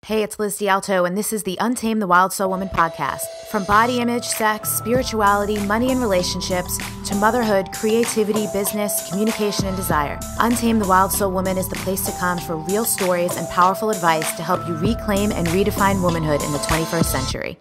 Hey, it's Liz D'Alto, and this is the Untamed the Wild Soul Woman podcast. From body image, sex, spirituality, money and relationships, to motherhood, creativity, business, communication, and desire, Untamed the Wild Soul Woman is the place to come for real stories and powerful advice to help you reclaim and redefine womanhood in the 21st century.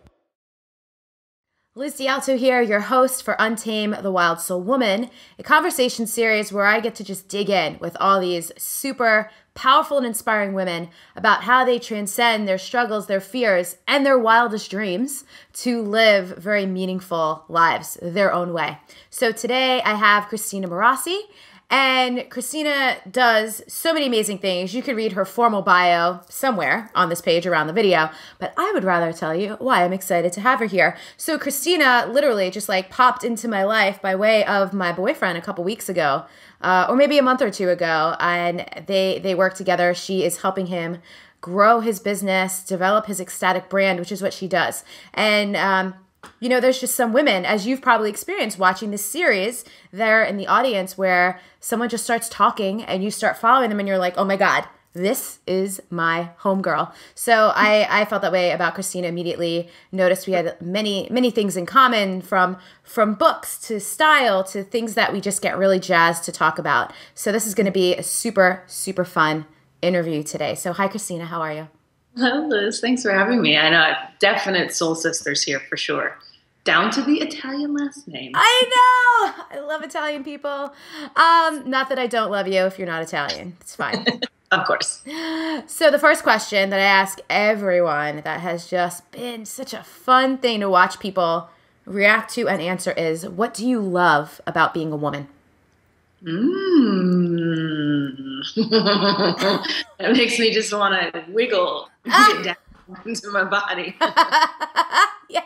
Liz D'Alto here, your host for Untamed the Wild Soul Woman, a conversation series where I get to just dig in with all these super powerful and inspiring women about how they transcend their struggles, their fears, and their wildest dreams to live very meaningful lives their own way. So today I have Christina Morassi, and Christina does so many amazing things. You could read her formal bio somewhere on this page around the video, but I would rather tell you why I'm excited to have her here. So Christina literally just like popped into my life by way of my boyfriend a couple weeks ago, or maybe a month or two ago, and they work together. She is helping him grow his business, develop his ecstatic brand, which is what she does. And you know, there's just some women, as you've probably experienced watching this series, there in the audience where someone just starts talking and you start following them and you're like, oh my God, this is my homegirl. So I felt that way about Christina immediately. Noticed we had many things in common, from books to style to things that we just get really jazzed to talk about. So this is going to be a super, super fun interview today. So hi, Christina. How are you? Hello, Liz. Thanks for having me. I know definite soul sisters here for sure. Down to the Italian last name. I know. I love Italian people. Not that I don't love you if you're not Italian. It's fine. Of course. So the first question that I ask everyone that has just been such a fun thing to watch people react to and answer is, what do you love about being a woman? That makes me just want to wiggle and get down into my body. Yes.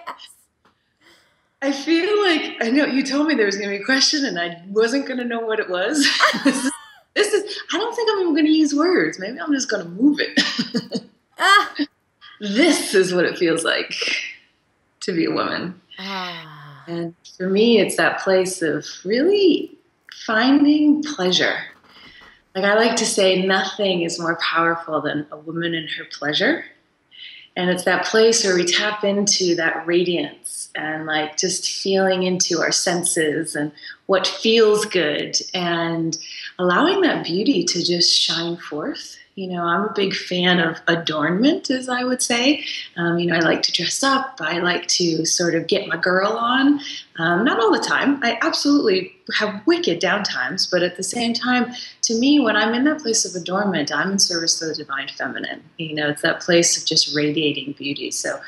I feel like, I know you told me there was going to be a question and I wasn't going to know what it was. This is, I don't think I'm even going to use words. Maybe I'm just going to move it. This is what it feels like to be a woman. And for me, it's that place of really finding pleasure. Like I like to say, nothing is more powerful than a woman and her pleasure. And it's that place where we tap into that radiance and like just feeling into our senses and what feels good and allowing that beauty to just shine forth. You know, I'm a big fan of adornment, as I would say. You know, I like to dress up. I like to sort of get my girl on. Not all the time. I absolutely have wicked downtimes. But at the same time, to me, when I'm in that place of adornment, I'm in service to the divine feminine. You know, it's that place of just radiating beauty. So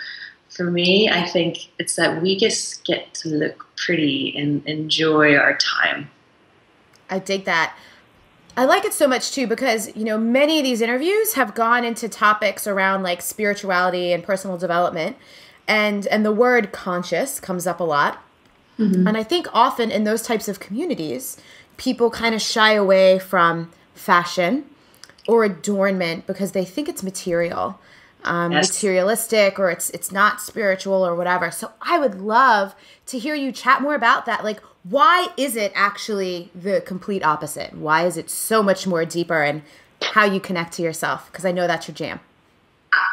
for me, I think it's that we just get to look pretty and enjoy our time. I dig that. I like it so much too because, you know, many of these interviews have gone into topics around like spirituality and personal development, and the word conscious comes up a lot. Mm-hmm. And I think often in those types of communities, people kind of shy away from fashion or adornment because they think it's material, materialistic, or it's not spiritual or whatever. So I would love to hear you chat more about that. Like, why is it actually the complete opposite? Why is it so much more deeper in how you connect to yourself? Because I know that's your jam.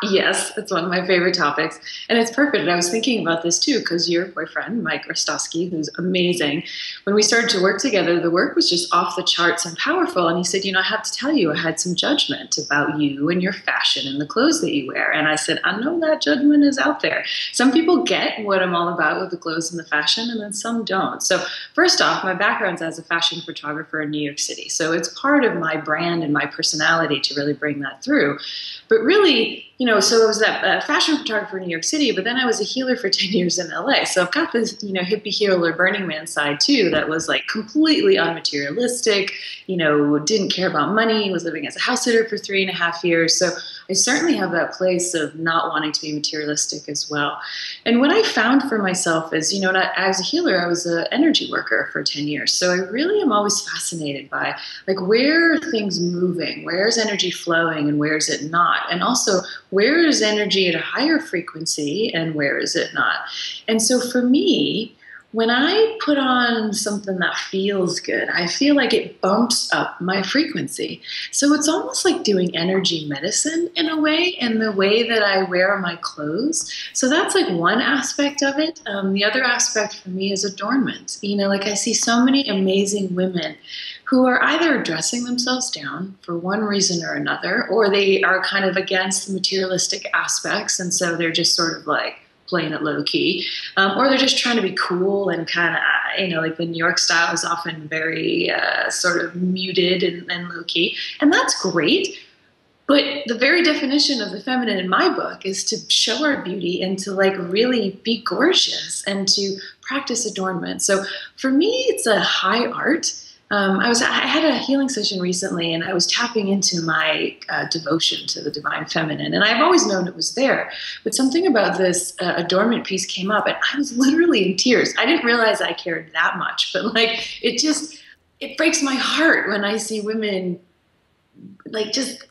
Yes, it's one of my favorite topics. And it's perfect. And I was thinking about this too, because your boyfriend, Mike Rostowski, who's amazing, when we started to work together, the work was just off the charts and powerful. And he said, you know, I have to tell you, I had some judgment about you and your fashion and the clothes that you wear. And I said, I know that judgment is out there. Some people get what I'm all about with the clothes and the fashion, and then some don't. So first off, my background's as a fashion photographer in New York City. So it's part of my brand and my personality to really bring that through. But really, you know, so I was that fashion photographer in New York City, but then I was a healer for 10 years in LA. So I've got this, you know, hippie healer Burning Man side too, that was like completely unmaterialistic, you know, didn't care about money, was living as a house sitter for 3.5 years. So I certainly have that place of not wanting to be materialistic as well. And what I found for myself is, you know, as a healer, I was an energy worker for 10 years. So I really am always fascinated by like, where are things moving? Where's energy flowing and where is it not? And also, where is energy at a higher frequency and where is it not? And so for me, When I put on something that feels good, I feel like it bumps up my frequency. So it's almost like doing energy medicine in a way, in the way that I wear my clothes. So that's like one aspect of it. The other aspect for me is adornment. Like I see so many amazing women who are either dressing themselves down for one reason or another, or they are kind of against the materialistic aspects. And so they're just sort of like, playing it low key, or they're just trying to be cool and kind of, like the New York style is often very sort of muted and low key. And that's great. But the very definition of the feminine in my book is to show our beauty and to like really be gorgeous and to practice adornment. So for me, it's a high art. I had a healing session recently, and I was tapping into my devotion to the divine feminine, and I've always known it was there. But something about this adornment piece came up, and I was literally in tears. I didn't realize I cared that much, but like it breaks my heart when I see women like just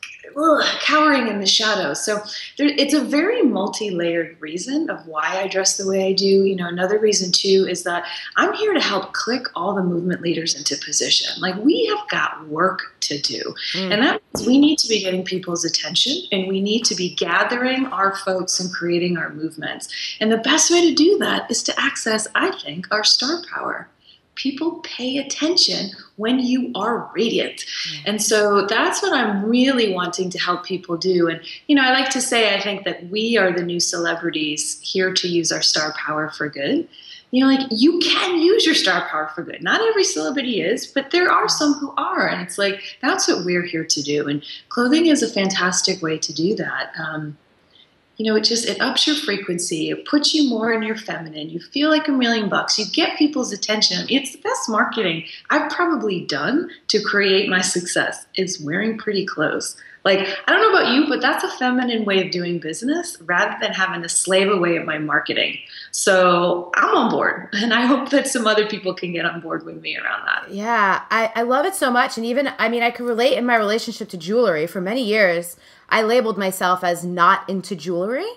cowering in the shadows. So it's a very multi-layered reason of why I dress the way I do. Another reason too is that I'm here to help click all the movement leaders into position. Like we have got work to do. And that means we need to be getting people's attention, and we need to be gathering our folks and creating our movements. And the best way to do that is to access, I think, our star power. People pay attention when you are radiant. And so that's what I'm really wanting to help people do. And, I like to say, I think that we are the new celebrities here to use our star power for good. Like you can use your star power for good. Not every celebrity is, but there are some who are. And it's like, that's what we're here to do. And clothing is a fantastic way to do that. It ups your frequency. It puts you more in your feminine. You feel like $1,000,000. You get people's attention. It's the best marketing I've probably done to create my success is wearing pretty clothes. Like, I don't know about you, but that's a feminine way of doing business rather than having to slave away at my marketing. So I'm on board, and I hope that some other people can get on board with me around that. Yeah, I love it so much. And even, I could relate in my relationship to jewelry. For many years, I labeled myself as not into jewelry.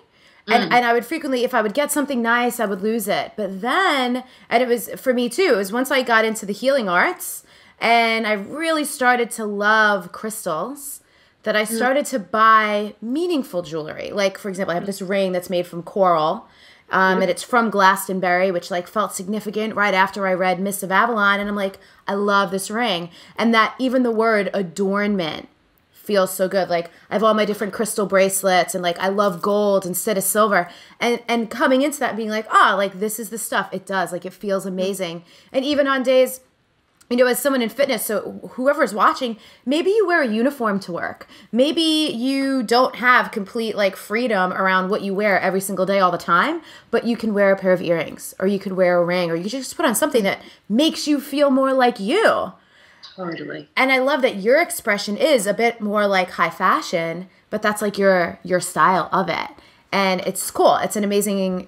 And I would frequently, if I would get something nice, I would lose it. But then, and it was, for me too, it was once I got into the healing arts and I really started to love crystals, that I started to buy meaningful jewelry. Like, for example, I have this ring that's made from coral, and it's from Glastonbury, which like felt significant right after I read Mists of Avalon. And I'm like, I love this ring. And that even the word adornment feels so good. Like I have all my different crystal bracelets, and like I love gold instead of silver. And coming into that and being like, like this is the stuff. It does. Like it feels amazing. And even on days, as someone in fitness, so whoever's watching, maybe you wear a uniform to work. Maybe you don't have complete like freedom around what you wear every single day all the time, but you can wear a pair of earrings, or you could wear a ring, or you could just put on something that makes you feel more like you. Totally. And I love that your expression is a bit more like high fashion, but that's like your style of it. And it's cool. It's an amazing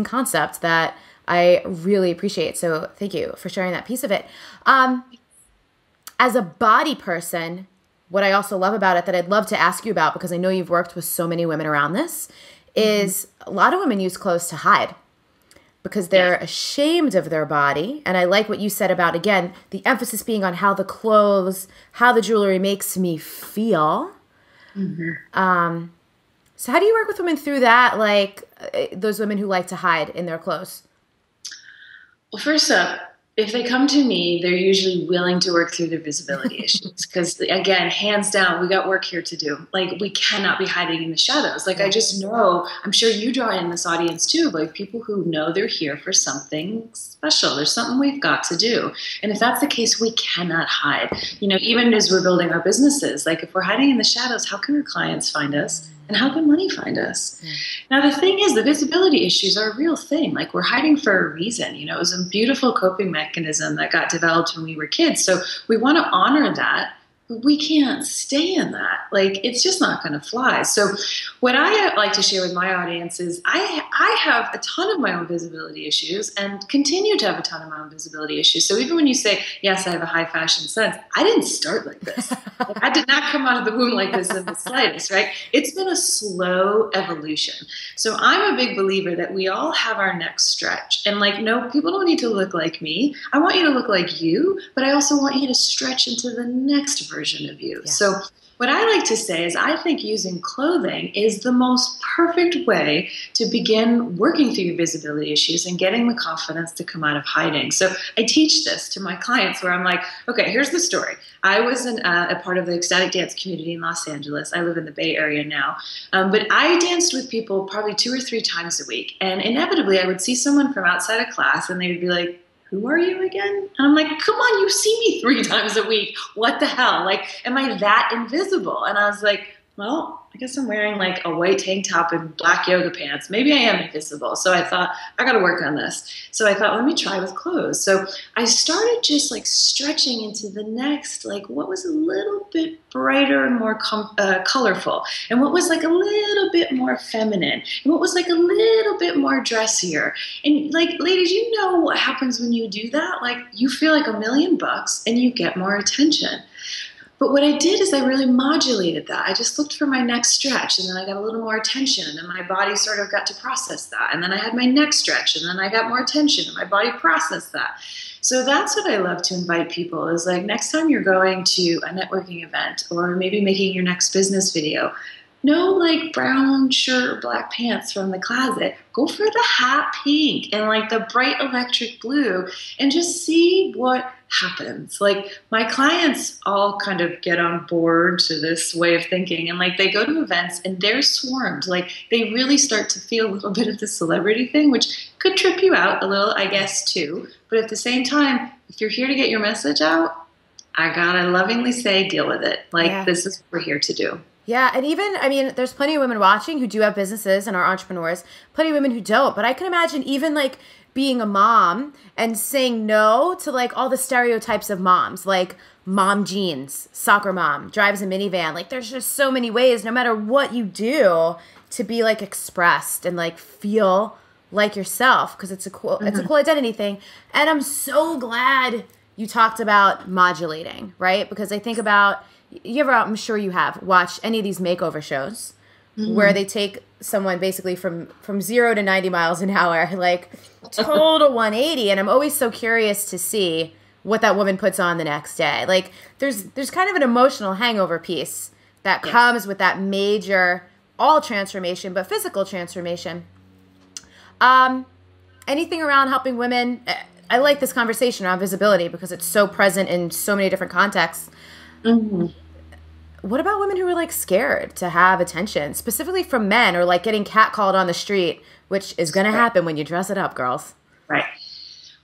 concept that I really appreciate. So thank you for sharing that piece of it. As a body person, what I also love about it that I'd love to ask you about, because I know you've worked with so many women around this, is a lot of women use clothes to hide because they're ashamed of their body. And I like what you said about, again, the emphasis being on how the clothes, how the jewelry makes me feel. So how do you work with women through that, like those women who like to hide in their clothes? Well, first up, if they come to me, they're usually willing to work through their visibility issues. Because again, hands down, we got work here to do. Like we cannot be hiding in the shadows. Like I just know, I'm sure you draw in this audience too, like people who know they're here for something special. There's something we've got to do. And if that's the case, we cannot hide. Even as we're building our businesses, like if we're hiding in the shadows, how can our clients find us? And how can money find us? Now, the thing is, the visibility issues are a real thing. Like we're hiding for a reason. It was a beautiful coping mechanism that got developed when we were kids. So we want to honor that we can't stay in that. Like, it's just not going to fly. So what I like to share with my audience is I have a ton of my own visibility issues and continue to have a ton of my own visibility issues. So even when you say, yes, I have a high fashion sense, I didn't start like this. Like, I did not come out of the womb like this in the slightest, right? It's been a slow evolution. So I'm a big believer that we all have our next stretch. And like, no, people don't need to look like me. I want you to look like you, but I also want you to stretch into the next version of you. Yeah. So what I like to say is I think using clothing is the most perfect way to begin working through your visibility issues and getting the confidence to come out of hiding. So I teach this to my clients where I'm like, okay, here's the story. I was a part of the ecstatic dance community in Los Angeles. I live in the Bay Area now. But I danced with people probably 2 or 3 times a week. And inevitably I would see someone from outside of class and they would be like, who are you again? And I'm like, come on, you see me 3 times a week. What the hell? Like, am I that invisible? And I was like, well, I guess I'm wearing like a white tank top and black yoga pants. Maybe I am invisible. So I thought, I got to work on this. So I thought, let me try with clothes. So I started just like stretching into the next, like what was a little bit brighter and more colorful, and what was like a little bit more feminine, and what was like a little bit more dressier. And like, ladies, you know what happens when you do that? Like, you feel like $1,000,000 and you get more attention. But what I did is I really modulated that. I just looked for my next stretch, and then I got a little more attention, and then my body sort of got to process that. And then I had my next stretch, and then I got more attention, and my body processed that. So that's what I love to invite people is like, next time you're going to a networking event or maybe making your next business video, no like brown shirt or black pants from the closet. Go for the hot pink and like the bright electric blue and just see what happens. Like, my clients all kind of get on board to this way of thinking, and like they go to events and they're swarmed. Like, they really start to feel a little bit of the celebrity thing, which could trip you out a little, I guess, too. But at the same time, if you're here to get your message out, I gotta lovingly say, deal with it. Like, This is what we're here to do. Yeah, and even, I mean, there's plenty of women watching who do have businesses and are entrepreneurs, plenty of women who don't, but I can imagine even like being a mom and saying no to like all the stereotypes of moms, like mom jeans, soccer mom, drives a minivan. Like, there's just so many ways, no matter what you do, to be like expressed and like feel like yourself, because it's a cool, it's a cool identity thing. And I'm so glad you talked about modulating, right? Because I think about, you ever, I'm sure you have, watched any of these makeover shows where they take someone basically from 0 to 90 miles an hour, like total 180. And I'm always so curious to see what that woman puts on the next day. Like, there's kind of an emotional hangover piece that comes with that major, all transformation, but physical transformation. Anything around helping women? I like this conversation around visibility because it's so present in so many different contexts. What about women who are like scared to have attention, specifically from men, or like getting catcalled on the street, which is going to happen when you dress it up, girls? Right.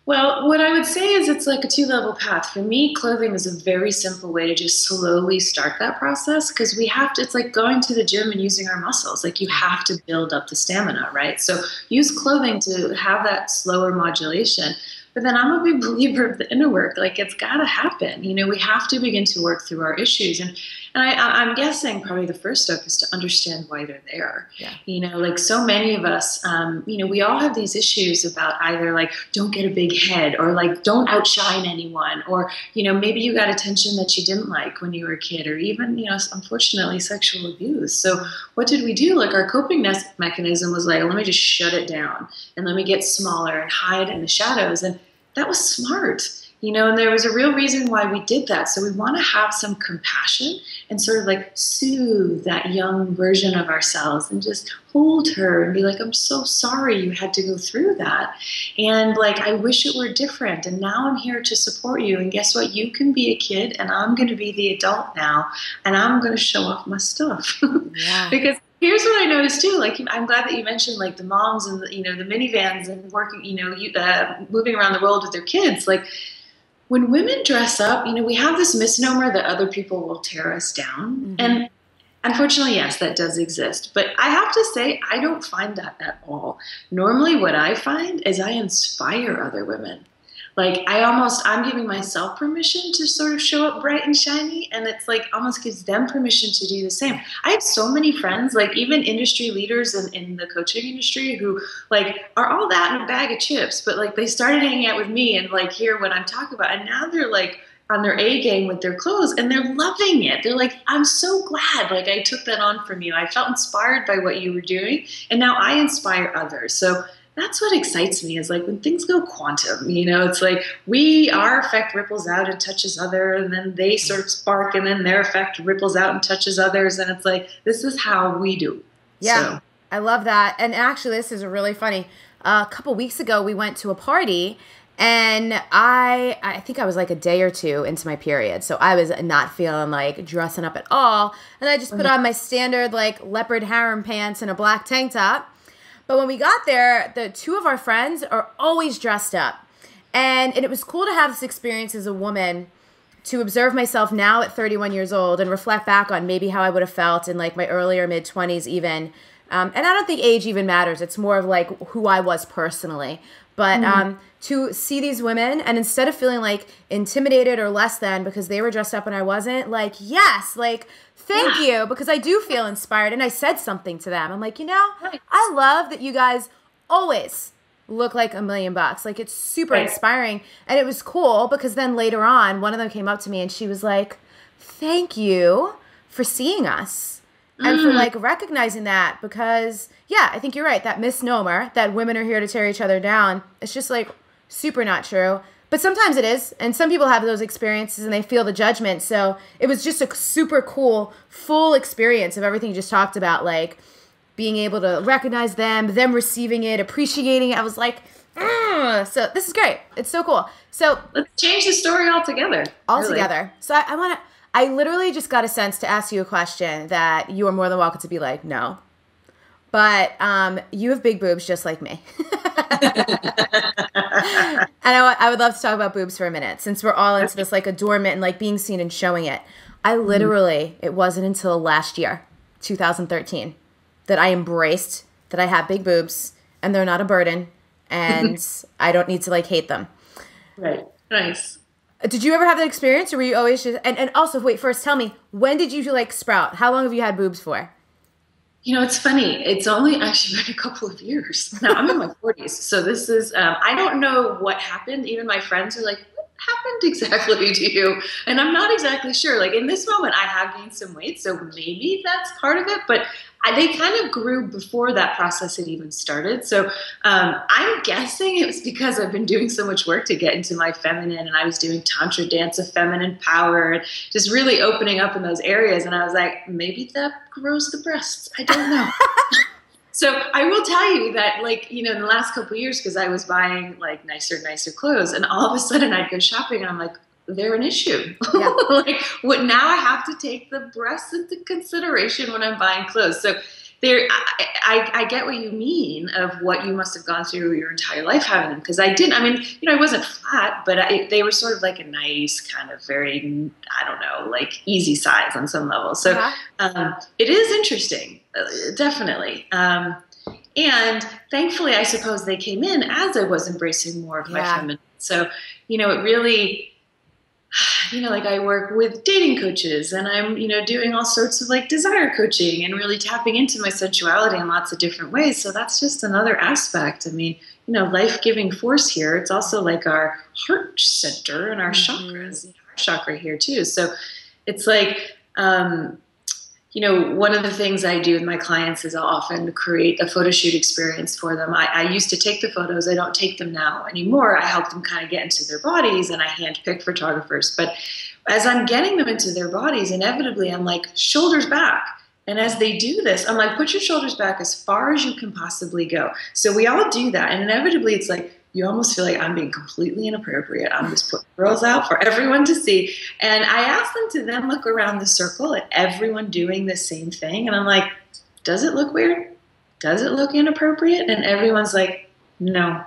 Well, what I would say is it's like a 2-level path. For me, clothing is a very simple way to just slowly start that process, because we have to, it's like going to the gym and using our muscles. Like, you have to build up the stamina, right? So use clothing to have that slower modulation. But then I'm a big believer of the inner work. Like, it's got to happen. You know, we have to begin to work through our issues. And I'm guessing probably the first step is to understand why they're there. Yeah. You know, like so many of us, you know, we all have these issues about either like, don't get a big head, or like, don't outshine anyone, or, you know, maybe you got attention that you didn't like when you were a kid, or even, you know, unfortunately, sexual abuse. So what did we do? Like, our coping mechanism was like, let me just shut it down and let me get smaller and hide in the shadows. And that was smart. You know, and there was a real reason why we did that. So we want to have some compassion and sort of like soothe that young version of ourselves and just hold her and be like, I'm so sorry you had to go through that. And like, I wish it were different. And now I'm here to support you. And guess what? You can be a kid and I'm going to be the adult now. And I'm going to show off my stuff. Yeah. Because here's what I noticed too. Like, I'm glad that you mentioned like the moms and the, you know, the minivans and working, you know, moving around the world with their kids. Like, when women dress up, you know, we have this misnomer that other people will tear us down. And unfortunately, yes, that does exist. But I have to say, I don't find that at all. Normally what I find is I inspire other women. like I'm giving myself permission to sort of show up bright and shiny, and it's like almost gives them permission to do the same. I have so many friends, like even industry leaders in the coaching industry, who like are all that in a bag of chips, but like they started hanging out with me and like hear what I'm talking about, and now they're like on their A game with their clothes, and they're loving it. They're like, I'm so glad like I took that on from you. I felt inspired by what you were doing, and now I inspire others. So that's what excites me, is like when things go quantum, it's like our effect ripples out and touches others, and then they sort of spark, and then their effect ripples out and touches others. And it's like, this is how we do. Yeah, so. I love that. And actually, this is really funny. A couple weeks ago, we went to a party, and I think I was like a day or two into my period. So I was not feeling like dressing up at all. And I just put on my standard like leopard harem pants and a black tank top. But when we got there, the two of our friends are always dressed up. And it was cool to have this experience as a woman, to observe myself now at 31 years old and reflect back on maybe how I would have felt in like my earlier mid-20s even. And I don't think age even matters. It's more of like who I was personally. But to see these women, and instead of feeling like intimidated or less than because they were dressed up and I wasn't, like, yes, like, thank you, because I do feel inspired. And I said something to them. I'm like, I love that you guys always look like $1,000,000. Like, it's super inspiring. And it was cool because then later on, one of them came up to me and she was like, thank you for seeing us. And for like recognizing that, because I think you're right. That misnomer that women are here to tear each other down, it's just like super not true. But sometimes it is. And some people have those experiences and they feel the judgment. So it was just a super cool, full experience of everything you just talked about, like being able to recognize them receiving it, appreciating it. I was like, so this is great. It's so cool. So let's change the story altogether. Really. So I literally just got a sense to ask you a question that you are more than welcome to be like, no. But you have big boobs just like me. And I would love to talk about boobs for a minute, since we're all into this like adornment and like being seen and showing it. I literally, it wasn't until last year, 2013, that I embraced that I have big boobs and they're not a burden and I don't need to like hate them. Right. Nice. Did you ever have that experience, or were you always just, and also, wait, first tell me, when did you like sprout? How long have you had boobs for? It's funny. It's only actually been a couple of years. Now, I'm in my 40s. So this is, I don't know what happened. Even my friends are like, what happened exactly to you? And I'm not exactly sure. Like in this moment, I have gained some weight. So maybe that's part of it. But they kind of grew before that process had even started. So I'm guessing it was because I've been doing so much work to get into my feminine, and I was doing Tantra dance of feminine power and just really opening up in those areas. And I was like, maybe that grows the breasts. I don't know. So I will tell you that, like, in the last couple of years, because I was buying like nicer clothes, and all of a sudden I'd go shopping and I'm like, they're an issue. Yeah. Like, what now? I have to take the breasts into consideration when I'm buying clothes. So I get what you mean of what you must have gone through your entire life having them. Because I didn't. I mean, I wasn't flat, but they were sort of like a nice kind of very, I don't know, like easy size on some level. So it is interesting, definitely. And thankfully, I suppose they came in as I was embracing more of my feminine. So, it really, like I work with dating coaches, and I'm, doing all sorts of like desire coaching and really tapping into my sensuality in lots of different ways. So that's just another aspect. I mean, life-giving force here. It's also like our heart center and our chakras, the heart chakra here too. So it's like, one of the things I do with my clients is I'll often create a photo shoot experience for them. I used to take the photos. I don't take them now anymore. I help them kind of get into their bodies, and I handpick photographers. But as I'm getting them into their bodies, inevitably I'm like, shoulders back. And as they do this, I'm like, put your shoulders back as far as you can possibly go. So we all do that. And inevitably it's like, you almost feel like I'm being completely inappropriate. I'm just putting girls out for everyone to see. And I ask them to then look around the circle at everyone doing the same thing. And I'm like, does it look weird? Does it look inappropriate? And everyone's like, no.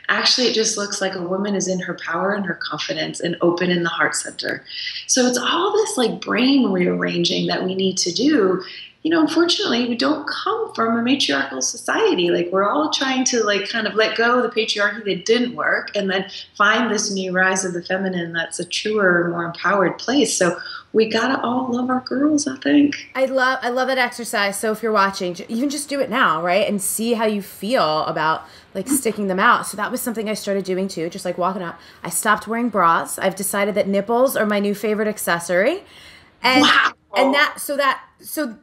Actually, it just looks like a woman is in her power and her confidence and open in the heart center. So it's all this like brain rearranging that we need to do. unfortunately, we don't come from a matriarchal society. Like, we're all trying to like kind of let go of the patriarchy that didn't work and then find this new rise of the feminine that's a truer, more empowered place. So we gotta all love our girls, I think. I love that exercise. So if you're watching, even just do it now, right? And see how you feel about like sticking them out. So that was something I started doing too, just like walking out. I stopped wearing bras. I've decided that nipples are my new favorite accessory. And Wow. and so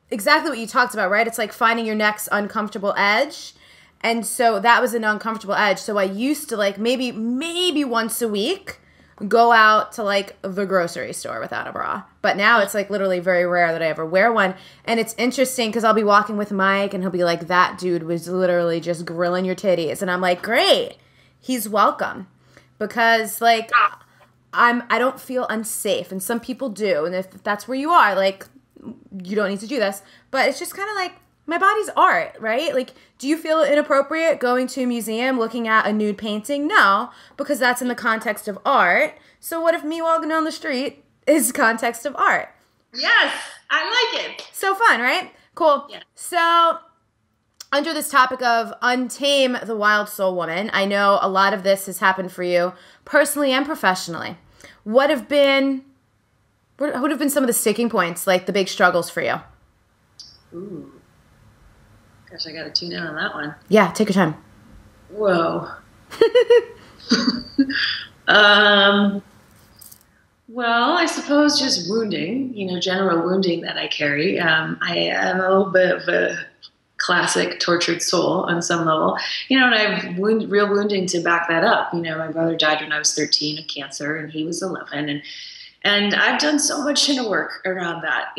exactly what you talked about, right? It's like finding your next uncomfortable edge. And so that was an uncomfortable edge. So I used to like maybe once a week go out to like the grocery store without a bra. But now it's like literally very rare that I ever wear one. And it's interesting because I'll be walking with Mike and he'll be like, that dude was literally just grilling your titties. And I'm like, great, he's welcome. Because like I don't feel unsafe. And some people do. And if that's where you are, like, you don't need to do this. But it's just kind of like, my body's art, right? Like, do you feel inappropriate going to a museum looking at a nude painting? No, because that's in the context of art. So what if me walking down the street is context of art? Yes, I like it. So fun, right? Cool. Yeah. So under this topic of untame the wild soul woman, I know a lot of this has happened for you personally and professionally. What have been some of the sticking points, like the big struggles for you? Ooh. Gosh, I got to tune in on that one. Yeah, take your time. Whoa. Well, I suppose just wounding, general wounding that I carry. I am a little bit of a classic tortured soul on some level, and I have real wounding to back that up. My brother died when I was 13 of cancer and he was 11. And I've done so much inner work around that,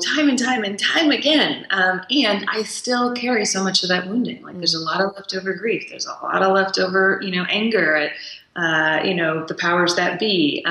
time and time and time again. And I still carry so much of that wounding. Like, there's a lot of leftover grief. There's a lot of leftover, anger at, the powers that be.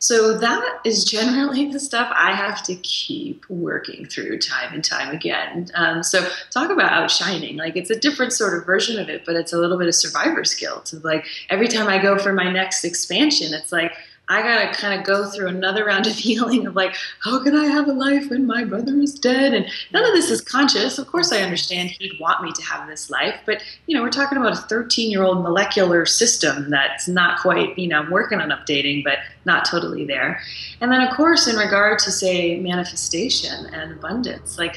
So that is generally the stuff I have to keep working through time and time again. So talk about outshining. Like, it's a different sort of version of it, but it's a little bit of survivor skill. To like, every time I go for my next expansion, it's like, I got to kind of go through another round of healing of like, how can I have a life when my brother is dead? And none of this is conscious. Of course, I understand he'd want me to have this life. But, we're talking about a 13-year-old molecular system that's not quite, I'm working on updating, but not totally there. And then, of course, in regard to, say, manifestation and abundance, like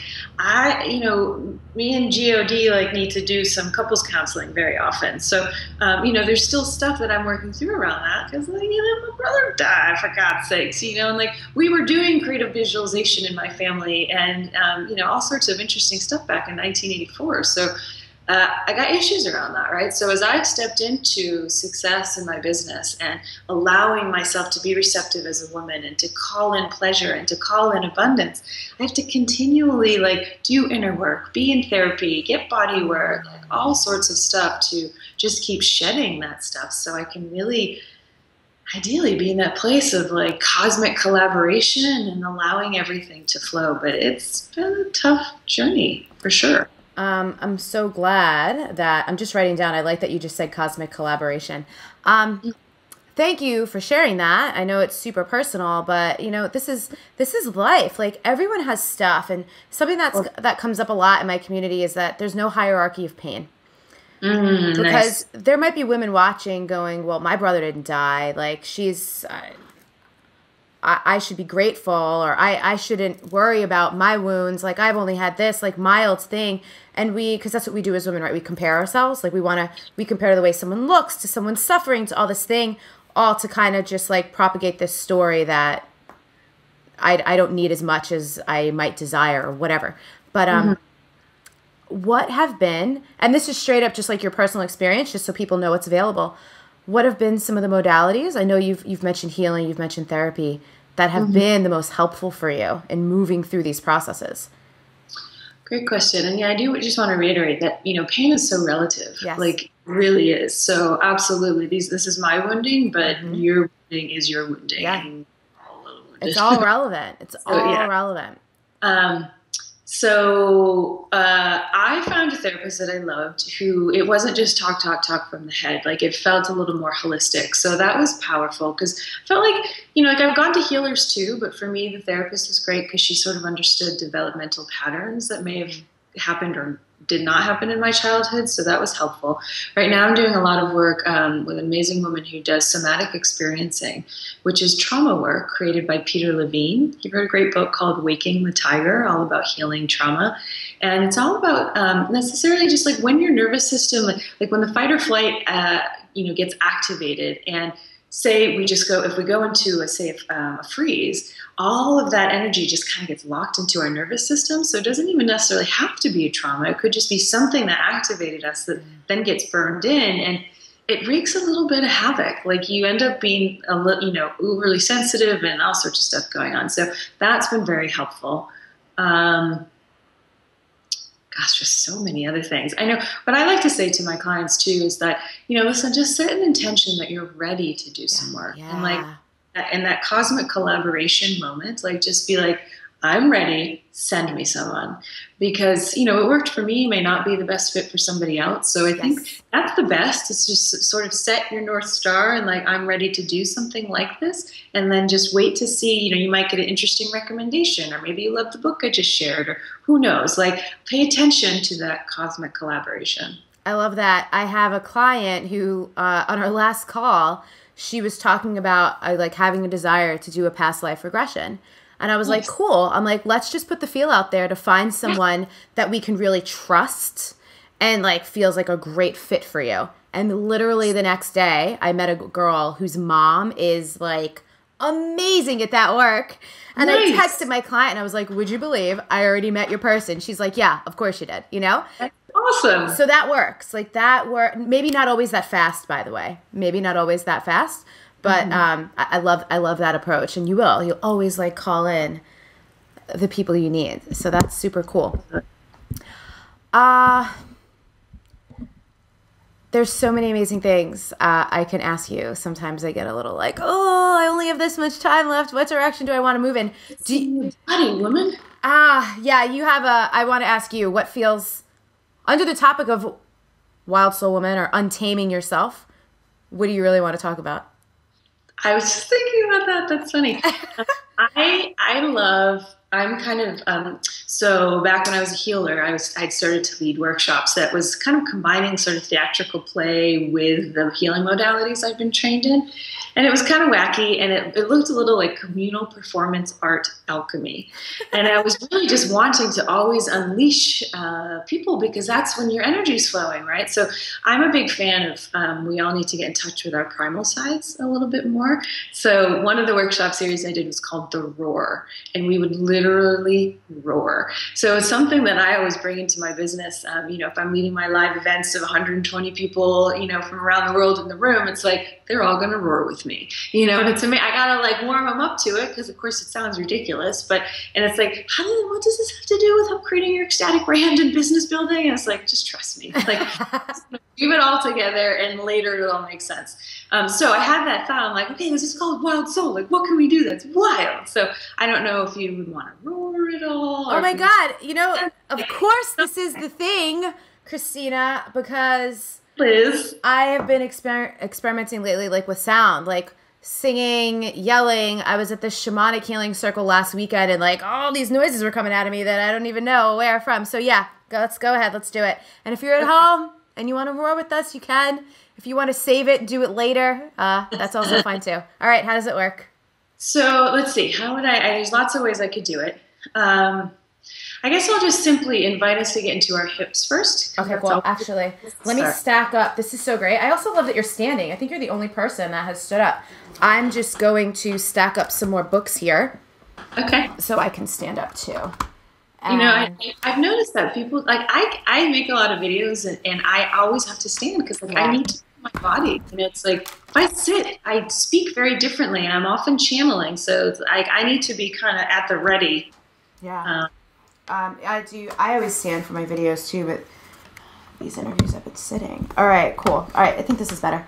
me and GOD like need to do some couples counseling very often. So, there's still stuff that I'm working through around that because, my brother died, for God's sakes, and like we were doing creative visualization in my family and, all sorts of interesting stuff back in 1984. So I got issues around that, right? So as I've stepped into success in my business and allowing myself to be receptive as a woman and to call in pleasure and to call in abundance, I have to continually like do inner work, be in therapy, get body work, like all sorts of stuff to just keep shedding that stuff so I can really ideally be in that place of like cosmic collaboration and allowing everything to flow. But it's been a tough journey for sure. I'm so glad that I'm just writing down. I like that you just said cosmic collaboration. Thank you for sharing that. I know it's super personal, but this is life. Like, everyone has stuff, and something that comes up a lot in my community is that there's no hierarchy of pain. Because Nice. there might be women watching going, well, my brother didn't die. Like, I should be grateful, or I shouldn't worry about my wounds. Like, I've only had this like mild thing. And because that's what we do as women, right? We compare ourselves. Like, we compare the way someone looks to someone's suffering to all this thing, all to kind of just like propagate this story that I don't need as much as I might desire or whatever. But, what have been, and this is straight up just like your personal experience, just so people know what's available. What have been some of the modalities? I know you've mentioned healing, you've mentioned therapy, that have been the most helpful for you in moving through these processes. Great question. And yeah, I do just want to reiterate that, pain is so relative. Yes. Like, it really is. So absolutely, this is my wounding, but your wounding is your wounding. Yeah. And all a little wounded. It's all relevant. It's all relevant. So I found a therapist that I loved who, it wasn't just talk from the head. Like it felt a little more holistic. So that was powerful because I felt like, like I've gone to healers too, but for me, the therapist was great because she sort of understood developmental patterns that may have happened or did not happen in my childhood. So that was helpful. Right now I'm doing a lot of work with an amazing woman who does somatic experiencing, which is trauma work created by Peter Levine. He wrote a great book called Waking the Tiger, all about healing trauma. And it's all about necessarily just like when your nervous system, like when the fight or flight, gets activated, and say if we go into a freeze, all of that energy just kind of gets locked into our nervous system. So it doesn't even necessarily have to be a trauma. It could just be something that activated us that then gets burned in, and it wreaks a little bit of havoc. Like you end up being overly sensitive and all sorts of stuff going on. So that's been very helpful. Just so many other things. I know what I like to say to my clients too is that, listen, just set an intention that you're ready to do some work. Yeah. And like in that cosmic collaboration moment, like just be like, I'm ready, send me someone. Because, it worked for me, may not be the best fit for somebody else. So I think that's the best, is just sort of set your North Star and like, I'm ready to do something like this. And then just wait to see, you might get an interesting recommendation, or maybe you love the book I just shared, or who knows, like pay attention to that cosmic collaboration. I love that. I have a client who, on our last call, she was talking about like having a desire to do a past life regression. And I was like, cool. I'm like, let's just put the feel out there to find someone that we can really trust and like feels like a great fit for you. And literally the next day, I met a girl whose mom is like amazing at that work. And I texted my client and I was like, would you believe I already met your person? She's like, yeah, of course you did, That's awesome. So that works. Like that work. Maybe not always that fast, by the way. Maybe not always that fast. But I love that approach, and you'll always like call in the people you need. So that's super cool. There's so many amazing things I can ask you. Sometimes I get a little like, oh, I only have this much time left. What direction do I want to move in? Body, woman. Yeah, you have I want to ask you what feels under the topic of Wild Soul Woman or untaming yourself. What do you really want to talk about? I was just thinking about that. That's funny. I'm kind of, so back when I was a healer, I'd started to lead workshops that was kind of combining sort of theatrical play with the healing modalities I've been trained in. And it was kind of wacky, and it looked a little like communal performance art alchemy. And I was really just wanting to always unleash people, because that's when your energy is flowing, right? So I'm a big fan of we all need to get in touch with our primal sides a little bit more. So one of the workshop series I did was called The Roar, and we would literally roar. So it's something that I always bring into my business. If I'm leading my live events of 120 people, from around the world in the room, it's like they're all going to roar with me, and it's amazing. I gotta like warm them up to it, because of course it sounds ridiculous, and it's like, what does this have to do with upgrading your ecstatic brand and business building? And it's like, just trust me, like leave it all together, and later it'll all make sense. So I had that thought. I'm like, okay, this is called Wild Soul. Like, what can we do that's wild? So I don't know if you would want to roar at all. Oh my God. Of course this is the thing, Christina, because Liz, I have been experimenting lately, like with sound, like singing, yelling. I was at the shamanic healing circle last weekend, and like all these noises were coming out of me that I don't even know where from. So yeah, let's go ahead. Let's do it. And if you're at home and you want to roar with us, you can. If you want to save it, do it later. That's also fine too. All right. How does it work? So let's see. How would there's lots of ways I could do it. I guess I'll just simply invite us to get into our hips first. Okay, well, actually, let me stack up. This is so great. I also love that you're standing. I think you're the only person that has stood up. I'm just going to stack up some more books here. Okay. So I can stand up too. I've noticed that people, like, I make a lot of videos, and I always have to stand, because like I need to move my body. It's like, if I sit, I speak very differently, and I'm often channeling. So it's like I need to be kind of at the ready. Yeah. I always stand for my videos too, but these interviews I've been sitting. All right, cool. All right, I think this is better.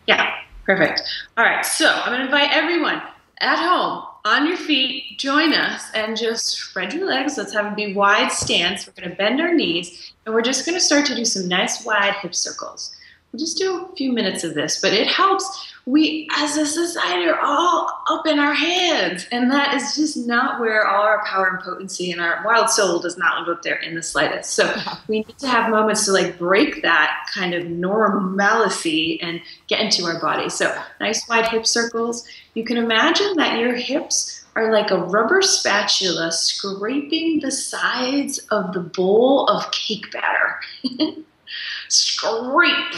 Yeah, perfect. All right, so I'm going to invite everyone at home on your feet, join us and just spread your legs. Let's have it be wide stance. We're going to bend our knees and we're just going to start to do some nice wide hip circles. We'll just do a few minutes of this, but it helps. We as a society are all up in our heads, and that is just not where all our power and potency and our wild soul does not live up there in the slightest. So we need to have moments to like break that kind of normalcy and get into our body. So nice wide hip circles. You can imagine that your hips are like a rubber spatula scraping the sides of the bowl of cake batter. Scrape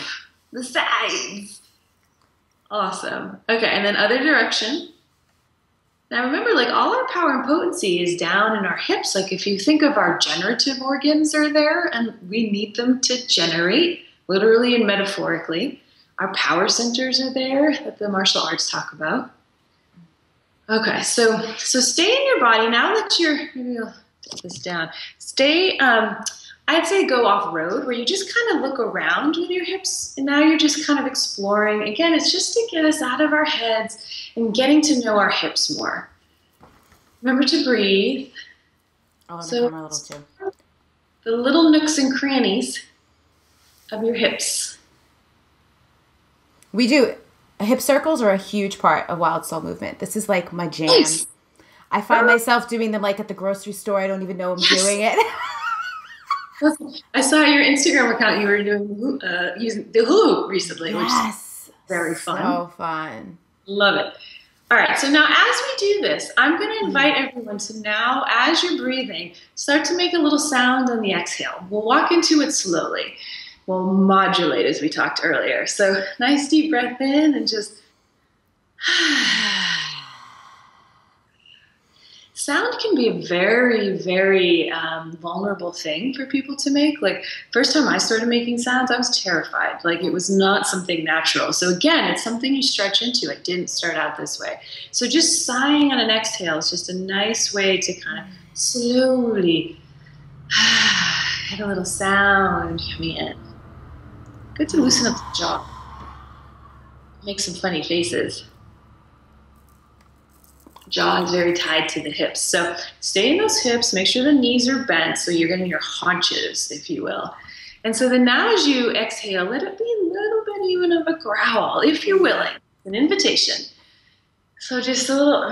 the sides. Awesome. Okay, and then other direction. Now remember, like all our power and potency is down in our hips. Like if you think of our generative organs are there and we need them to generate, literally and metaphorically. Our power centers are there that the martial arts talk about. Okay, so stay in your body. Now that maybe I'll take this down. Stay, I'd say go off-road where you just kind of look around with your hips, and now you're just kind of exploring. Again, it's just to get us out of our heads and getting to know our hips more. Remember to breathe. Oh, so a little too. The little nooks and crannies of your hips. We do. Hip circles are a huge part of Wild Soul Movement. This is like my jam. Nice. I find myself doing them like at the grocery store. I don't even know I'm doing it. I saw your Instagram account. You were doing using the hula hoop recently, which is very fun. So fun. Love it. All right. So now as we do this, I'm going to invite everyone to now, as you're breathing, start to make a little sound on the exhale. We'll walk into it slowly. We'll modulate as we talked earlier. So nice deep breath in and just sound can be a very, very vulnerable thing for people to make. Like first time I started making sounds, I was terrified. Like it was not something natural. So again, it's something you stretch into. I didn't start out this way. So just sighing on an exhale is just a nice way to kind of slowly get a little sound coming in. Good to loosen up the jaw. Make some funny faces. Jaw is very tied to the hips. So stay in those hips. Make sure the knees are bent so you're getting your haunches, if you will. And so then now as you exhale, let it be a little bit even of a growl, if you're willing. An invitation. So just a little...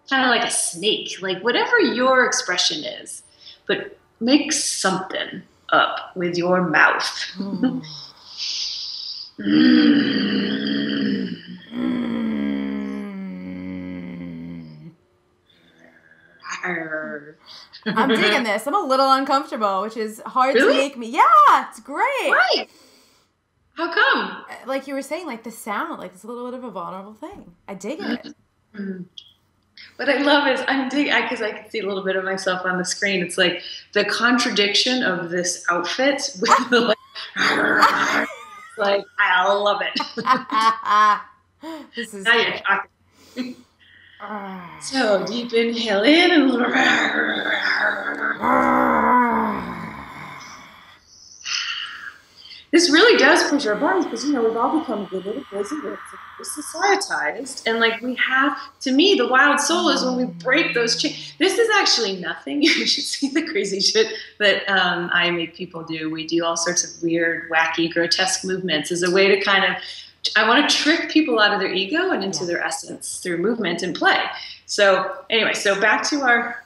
kind of like a snake. Like whatever your expression is. But make something up with your mouth. I'm digging this. I'm a little uncomfortable, which is hard to make me. Yeah, it's great. Right. How come? Like you were saying, like the sound, like it's a little bit of a vulnerable thing. I dig it. What I love is because I can see a little bit of myself on the screen. It's like the contradiction of this outfit with the like I love it. This is now you're talking. So deep inhale in and this really does push our bodies because we've all become good little busy. We're societized, and like we have. To me, the wild soul is when we break those chains. This is actually nothing. You should see the crazy shit that I make people do. We do all sorts of weird, wacky, grotesque movements as a way to kind of. I want to trick people out of their ego and into their essence through movement and play. So anyway, so back to our.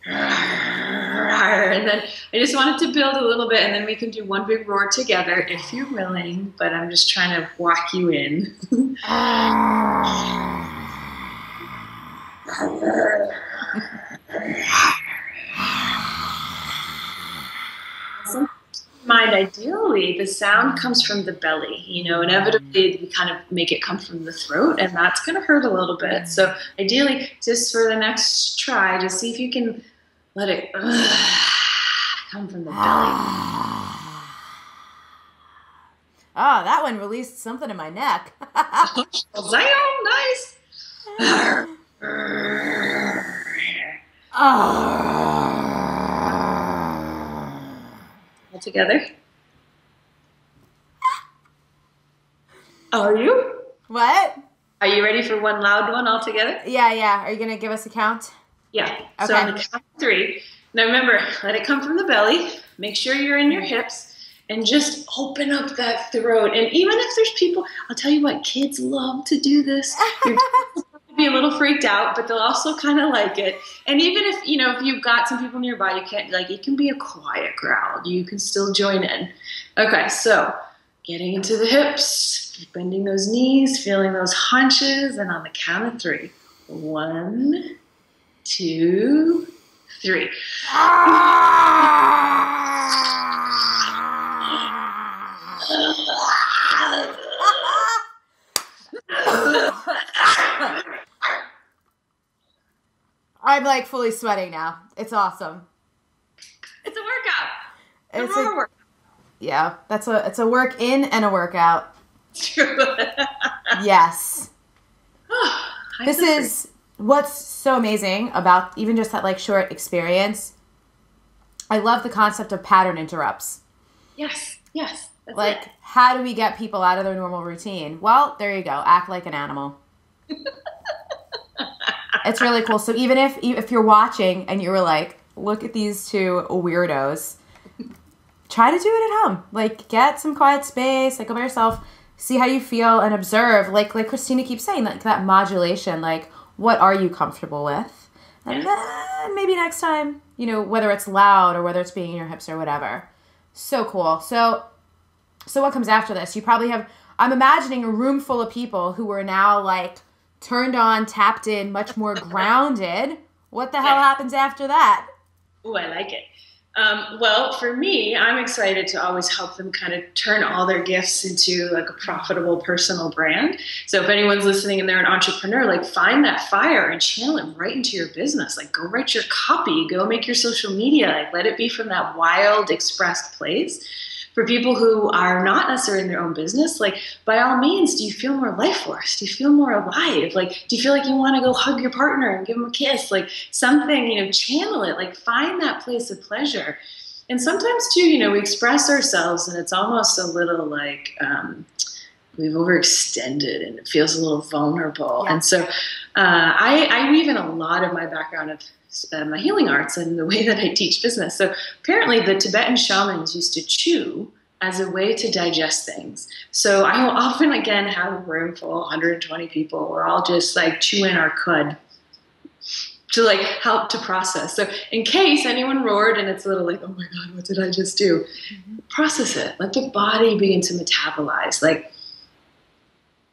And then I just wanted to build a little bit, and then we can do one big roar together if you're willing, but I'm just trying to walk you in. Mind, ideally, the sound comes from the belly. Inevitably, we kind of make it come from the throat, and that's going to hurt a little bit. So ideally, just for the next try, just see if you can let it come from the belly. Oh, that one released something in my neck. Nice. All together. Are you? What? Are you ready for one loud one all together? Yeah. Are you going to give us a count? Yeah. Okay. So on the count of 3. Now remember, let it come from the belly. Make sure you're in your hips. And just open up that throat. And even if there's people, I'll tell you what, kids love to do this. You're be a little freaked out, but they'll also kind of like it. And even if, if you've got some people nearby, you can't, it can be a quiet growl. You can still join in. Okay, so getting into the hips, bending those knees, feeling those hunches, and on the count of 3. 1, 2, 3. I'm like fully sweating now. It's awesome. It's a workout. It's a workout. Yeah, it's a work in and a workout. True. Yes. This is what's so amazing about even just that short experience. I love the concept of pattern interrupts. Yes. That's how do we get people out of their normal routine? Well, there you go. Act like an animal. It's really cool. So even if you're watching and you were like, look at these two weirdos, try to do it at home. Get some quiet space, go by yourself, see how you feel and observe. Like Christina keeps saying, that modulation, what are you comfortable with? And then maybe next time, whether it's loud or whether it's being in your hips or whatever. So cool. So what comes after this? You probably have, I'm imagining a room full of people who are now turned on, tapped in, much more grounded. What the hell happens after that? Oh, I like it. Well, for me, I'm excited to always help them kind of turn all their gifts into a profitable personal brand. So if anyone's listening and they're an entrepreneur, find that fire and channel it right into your business. Go write your copy, go make your social media, let it be from that wild, expressed place. For people who are not necessarily in their own business, by all means, do you feel more life force? Do you feel more alive? Do you feel like you want to go hug your partner and give them a kiss? Something, channel it. Find that place of pleasure. And sometimes, too, we express ourselves and it's almost a little we've overextended and it feels a little vulnerable. Yeah. And so I weave in a lot of my background of my healing arts and the way that I teach business. So apparently the Tibetan shamans used to chew as a way to digest things. So I will often, again, have a room full, 120 people. We're all just chewing our cud to help to process. So in case anyone roared and it's a little oh my God, what did I just do? Mm-hmm. Process it. Let the body begin to metabolize.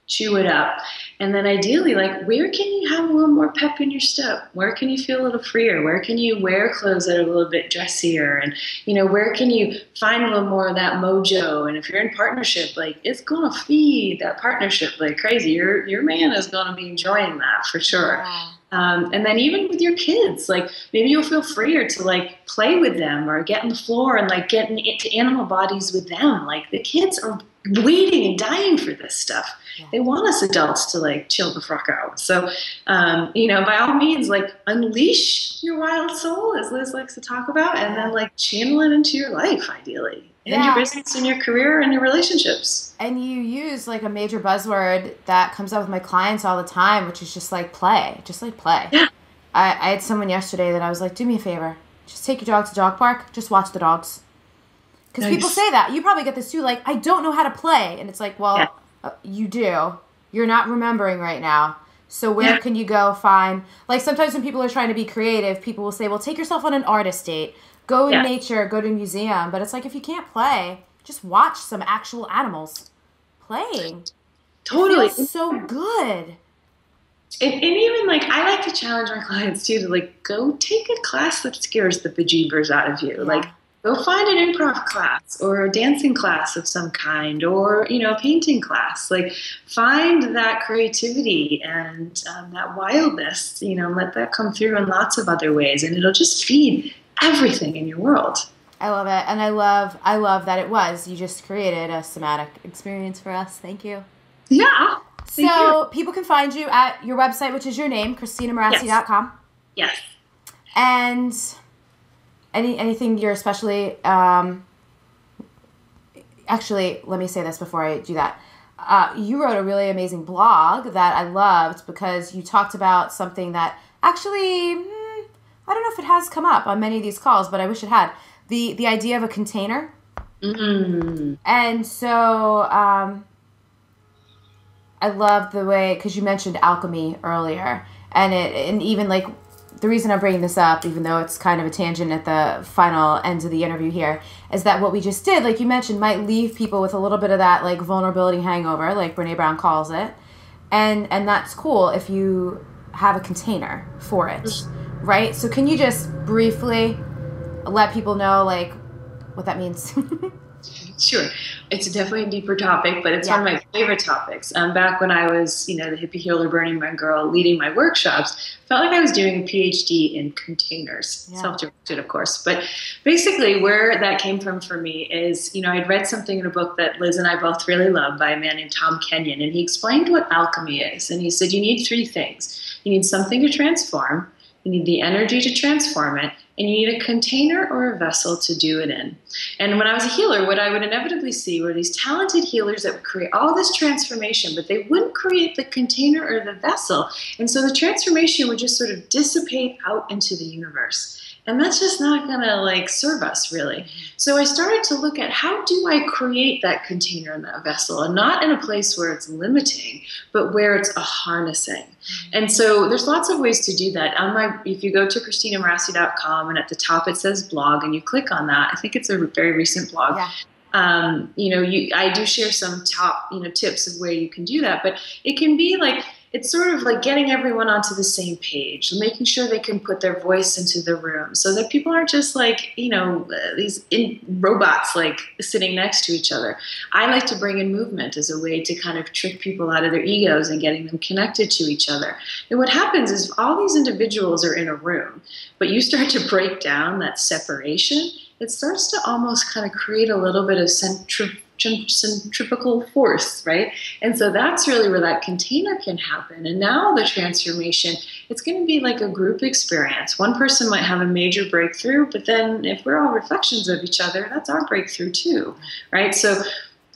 Chew it up. And then ideally, where can you have a little more pep in your step? Where can you feel a little freer? Where can you wear clothes that are a little bit dressier? And, where can you find a little more of that mojo? And if you're in partnership, it's going to feed that partnership like crazy. Your man is going to be enjoying that for sure. Wow. And then even with your kids, maybe you'll feel freer to play with them or get on the floor and get into animal bodies with them. The kids are waiting and dying for this stuff. Yeah. They want us adults to chill the fuck out. So, by all means, unleash your wild soul, as Liz likes to talk about, and then channel it into your life, ideally, and your business and your career and your relationships. And you use a major buzzword that comes up with my clients all the time, which is just play, play. Yeah. I had someone yesterday that I was do me a favor, just take your dog to dog park, just watch the dogs. Because people say that. You probably get this too, I don't know how to play. And it's you do. You're not remembering right now. So where can you go find, sometimes when people are trying to be creative, people will say, well, take yourself on an artist date. Go in nature, go to a museum. But it's if you can't play, just watch some actual animals playing. Totally. It feels so good. And even I like to challenge my clients too to go take a class that scares the bejeebers out of you. Yeah. Go find an improv class or a dancing class of some kind or, a painting class. Find that creativity and that wildness, let that come through in lots of other ways. And it'll just feed everything in your world. I love it. And I love that it was. You just created a somatic experience for us. Thank you. Yeah. So people can find you at your website, which is your name, ChristinaMorassi.com. Yes. And anything you're especially, actually, let me say this before I do that. you wrote a really amazing blog that I loved because you talked about something that actually, I don't know if it has come up on many of these calls, but I wish it had. The idea of a container. Mm-hmm. And so I love the way, because you mentioned alchemy earlier, and even like the reason I'm bringing this up, even though it's kind of a tangent at the final ends of the interview here, is that what we just did, like you mentioned, might leave people with a little bit of that like vulnerability hangover, like Brene Brown calls it, and that's cool if you have a container for it, right? So can you just briefly let people know like what that means? Sure. It's definitely a deeper topic, but it's one of my favorite topics. Back when I was, the hippie healer, Burning Man girl, leading my workshops, felt like I was doing a PhD in containers, self-directed, of course. But basically where that came from for me is, I'd read something in a book that Liz and I both really love by a man named Tom Kenyon, and he explained what alchemy is. And he said, you need three things. You need something to transform, you need the energy to transform it, and you need a container or a vessel to do it in. And when I was a healer, what I would inevitably see were these talented healers that would create all this transformation, but they wouldn't create the container or the vessel. And so the transformation would just sort of dissipate out into the universe. And that's just not going to serve us really. So I started to look at how do I create that container and that vessel, and not in a place where it's limiting, but where it's a harnessing. And so there's lots of ways to do that. If you go to ChristinaMorassi.com and at the top it says blog and you click on that, I think it's a very recent blog. Yeah. I do share some top, tips of where you can do that, but it can be it's sort of like getting everyone onto the same page, making sure they can put their voice into the room so that people aren't just these robots sitting next to each other. I like to bring in movement as a way to kind of trick people out of their egos and getting them connected to each other. And what happens is all these individuals are in a room, but you start to break down that separation, it starts to almost kind of create a little bit of centrifugal force, right? And so that's really where that container can happen. And now the transformation, it's going to be like a group experience. One person might have a major breakthrough, but then if we're all reflections of each other, that's our breakthrough too, right? So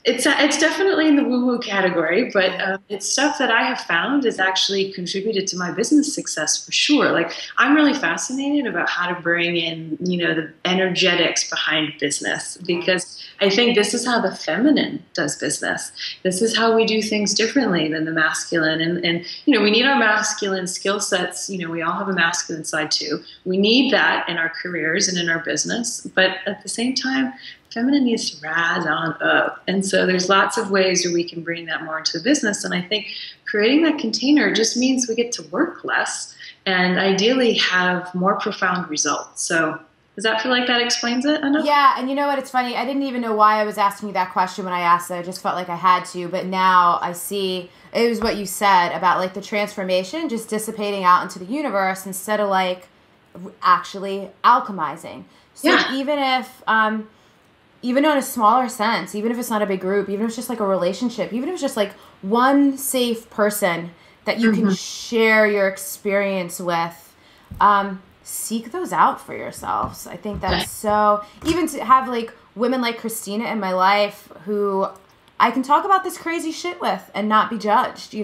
it's definitely in the woo-woo category, but it's stuff that I have found has actually contributed to my business success for sure. I'm really fascinated about how to bring in, the energetics behind business, because I think this is how the feminine does business. This is how we do things differently than the masculine. And we need our masculine skill sets. We all have a masculine side too. We need that in our careers and in our business. But at the same time, feminine needs to rise on up. And so there's lots of ways where we can bring that more into the business. And I think creating that container just means we get to work less and ideally have more profound results. So does that feel like that explains it enough? Yeah, and you know what? It's funny. I didn't even know why I was asking you that question when I asked it. I just felt like I had to. But now I see it was what you said about the transformation just dissipating out into the universe instead of actually alchemizing. So even if... even in a smaller sense, even if it's not a big group, even if it's just a relationship, even if it's just one safe person that you can share your experience with, seek those out for yourselves. I think that's so, even to have women like Christina in my life who I can talk about this crazy shit with and not be judged,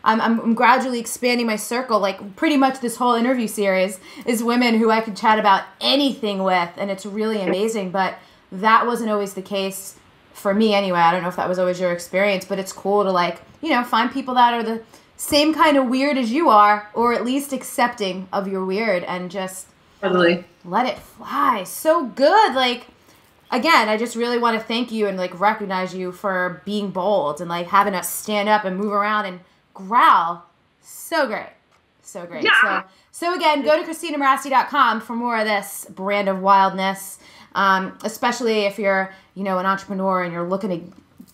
I'm gradually expanding my circle. Pretty much this whole interview series is women who I can chat about anything with, and it's really amazing, but that wasn't always the case for me anyway. I don't know if that was always your experience, but it's cool to find people that are the same kind of weird as you are, or at least accepting of your weird, and just totally let it fly. So good. Again, I just really want to thank you and recognize you for being bold and having us stand up and move around and growl. So great. So great. Yeah. So again, go to ChristinaMorassi.com for more of this brand of wildness. Especially if you're, an entrepreneur and you're looking to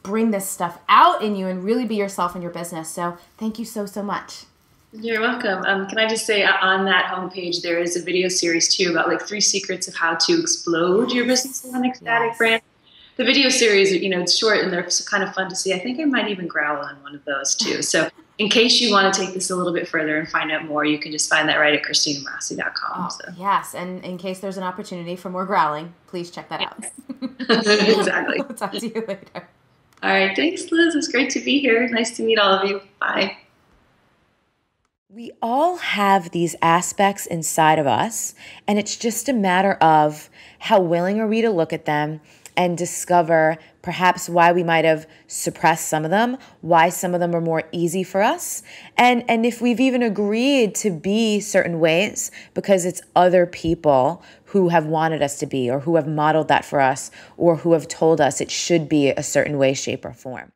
bring this stuff out in you and really be yourself in your business. So thank you so, so much. You're welcome. Can I just say on that homepage, there is a video series too about 3 secrets of how to explode your business with an ecstatic brand. The video series, it's short and they're kind of fun to see. I think I might even growl on one of those too. So in case you want to take this a little bit further and find out more, you can just find that right at ChristinaMorassi.com. Oh, yes, and in case there's an opportunity for more growling, please check that out. Exactly. I'll talk to you later. All right. Thanks, Liz. It's great to be here. Nice to meet all of you. Bye. We all have these aspects inside of us, and it's just a matter of how willing are we to look at them and discover perhaps why we might have suppressed some of them, why some of them are more easy for us, and if we've even agreed to be certain ways because it's other people who have wanted us to be or who have modeled that for us or who have told us it should be a certain way, shape, or form.